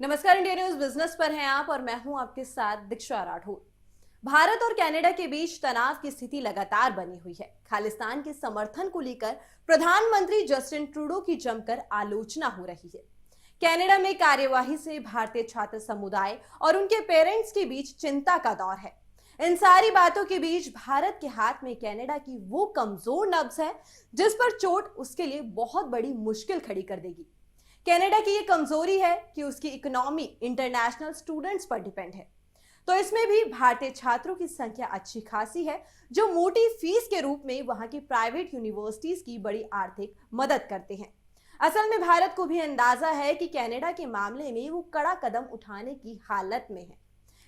नमस्कार, India news business पर हैं आप और मैं हूं आपके साथ दीक्षा राठौर। भारत और कनाडा के बीच तनाव की स्थिति लगातार बनी हुई है। खालिस्तान के समर्थन को लेकर प्रधानमंत्री जस्टिन ट्रूडो की जमकर आलोचना हो रही है। कनाडा में कार्यवाही से भारतीय छात्र समुदाय और उनके पेरेंट्स के बीच चिंता का दौर है। इन सारी बातों के बीच भारत के हाथ में कनाडा की वो कमजोर नब्ज है जिस पर चोट उसके लिए बहुत बड़ी मुश्किल खड़ी कर देगी। कनाडा की ये कमजोरी है कि उसकी इकोनॉमी इंटरनेशनल स्टूडेंट्स पर डिपेंड है। तो इसमें भी भारतीय छात्रों की संख्या अच्छी खासी है जो मोटी फीस के रूप में वहां की प्राइवेट यूनिवर्सिटीज की बड़ी आर्थिक मदद करते हैं। असल में भारत को भी अंदाजा है कि कनाडा के मामले में वो कड़ा कदम उठाने की हालत में है।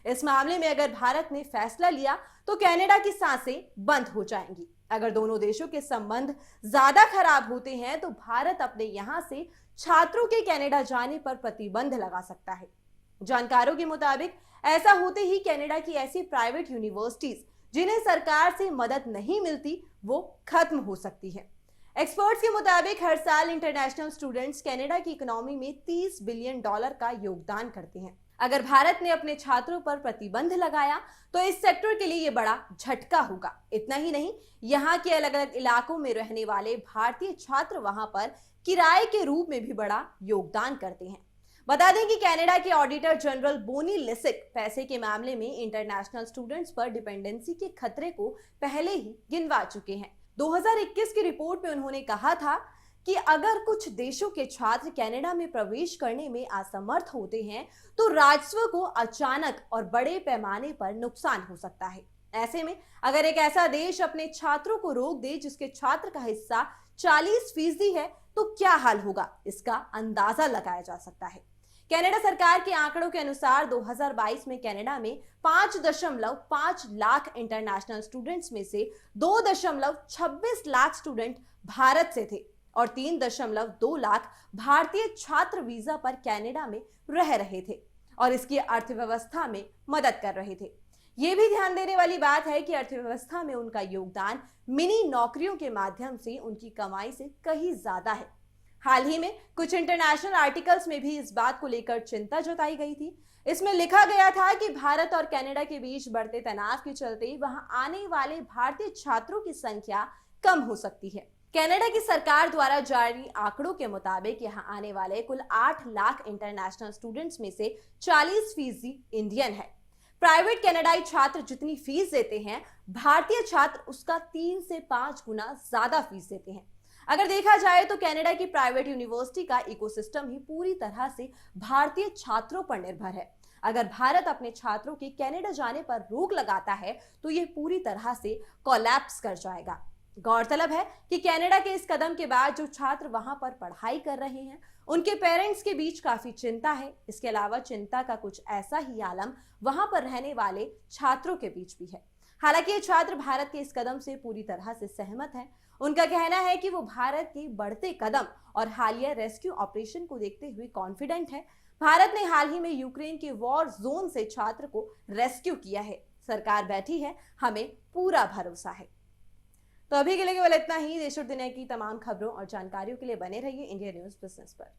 इस मामले में अगर भारत ने फैसला लिया तो कनाडा की सांसें बंद हो जाएंगी। अगर दोनों देशों के संबंध ज्यादा खराब होते हैं तो भारत अपने यहां से छात्रों के कनाडा जाने पर प्रतिबंध लगा सकता है। जानकारों के मुताबिक ऐसा होते ही कनाडा की ऐसी प्राइवेट यूनिवर्सिटीज जिन्हें सरकार से मदद नहीं मिलती वो खत्म हो सकती है। एक्सपर्ट्स के मुताबिक हर साल इंटरनेशनल स्टूडेंट्स कनाडा की इकोनॉमी में $30 बिलियन का योगदान करते हैं। अगर भारत ने अपने छात्रों पर प्रतिबंध लगाया तो इस सेक्टर के लिए यह बड़ा झटका होगा। इतना ही नहीं, यहाँ के अलग अलग इलाकों में रहने वाले भारतीय छात्र वहां पर किराए के रूप में भी बड़ा योगदान करते हैं। बता दें कि कनाडा के ऑडिटर जनरल बोनी लिसिक पैसे के मामले में इंटरनेशनल स्टूडेंट्स पर डिपेंडेंसी के खतरे को पहले ही गिनवा चुके हैं। 2021 की रिपोर्ट में उन्होंने कहा था कि अगर कुछ देशों के छात्र कनाडा में प्रवेश करने में असमर्थ होते हैं तो राजस्व को अचानक और बड़े पैमाने पर नुकसान हो सकता है। ऐसे में अगर एक ऐसा देश अपने छात्रों को रोक दे जिसके छात्र का हिस्सा 40% है तो क्या हाल होगा, इसका अंदाजा लगाया जा सकता है। कनाडा सरकार के आंकड़ों के अनुसार 2022 में कनाडा में 5.5 लाख इंटरनेशनल स्टूडेंट्स में से 2.26 लाख स्टूडेंट भारत से थे और 3.2 लाख भारतीय छात्र वीजा पर कनाडा में रह रहे थे और इसकी अर्थव्यवस्था में मदद कर रहे थे। यह भी ध्यान देने वाली बात है कि अर्थव्यवस्था में उनका योगदान मिनी नौकरियों के माध्यम से उनकी कमाई से कहीं ज्यादा है। हाल ही में कुछ इंटरनेशनल आर्टिकल्स में भी इस बात को लेकर चिंता जताई गई थी। इसमें लिखा गया था कि भारत और कनाडा के बीच बढ़ते तनाव के चलते वहां आने वाले भारतीय छात्रों की संख्या कम हो सकती है। कनाडा की सरकार द्वारा जारी आंकड़ों के मुताबिक यहां आने वाले कुल 8 लाख इंटरनेशनल स्टूडेंट्स में से 40% इंडियन है। प्राइवेट कनाडाई छात्र जितनी फीस देते हैं, भारतीय छात्र उसका 3 से 5 गुना ज्यादा फीस देते हैं। अगर देखा जाए तो कनाडा की प्राइवेट यूनिवर्सिटी का इकोसिस्टम ही पूरी तरह से भारतीय छात्रों पर निर्भर है। अगर भारत अपने छात्रों के कनाडा जाने पर रोक लगाता है तो यह पूरी तरह से कोलैप्स कर जाएगा। गौरतलब है कि कनाडा के इस कदम के बाद जो छात्र वहां पर पढ़ाई कर रहे हैं उनके पेरेंट्स के बीच काफी चिंता है। इसके अलावा चिंता का कुछ ऐसा ही आलम वहां पर रहने वाले छात्रों के बीच भी है। हालांकि ये छात्र भारत के इस कदम से पूरी तरह से सहमत हैं। उनका कहना है कि वो भारत के बढ़ते कदम और हालिया रेस्क्यू ऑपरेशन को देखते हुए कॉन्फिडेंट है। भारत ने हाल ही में यूक्रेन के वॉर जोन से छात्र को रेस्क्यू किया है। सरकार बैठी है, हमें पूरा भरोसा है। तो अभी के लिए केवल इतना ही। देश और दुनिया की तमाम खबरों और जानकारियों के लिए बने रहिए इंडिया न्यूज बिजनेस पर।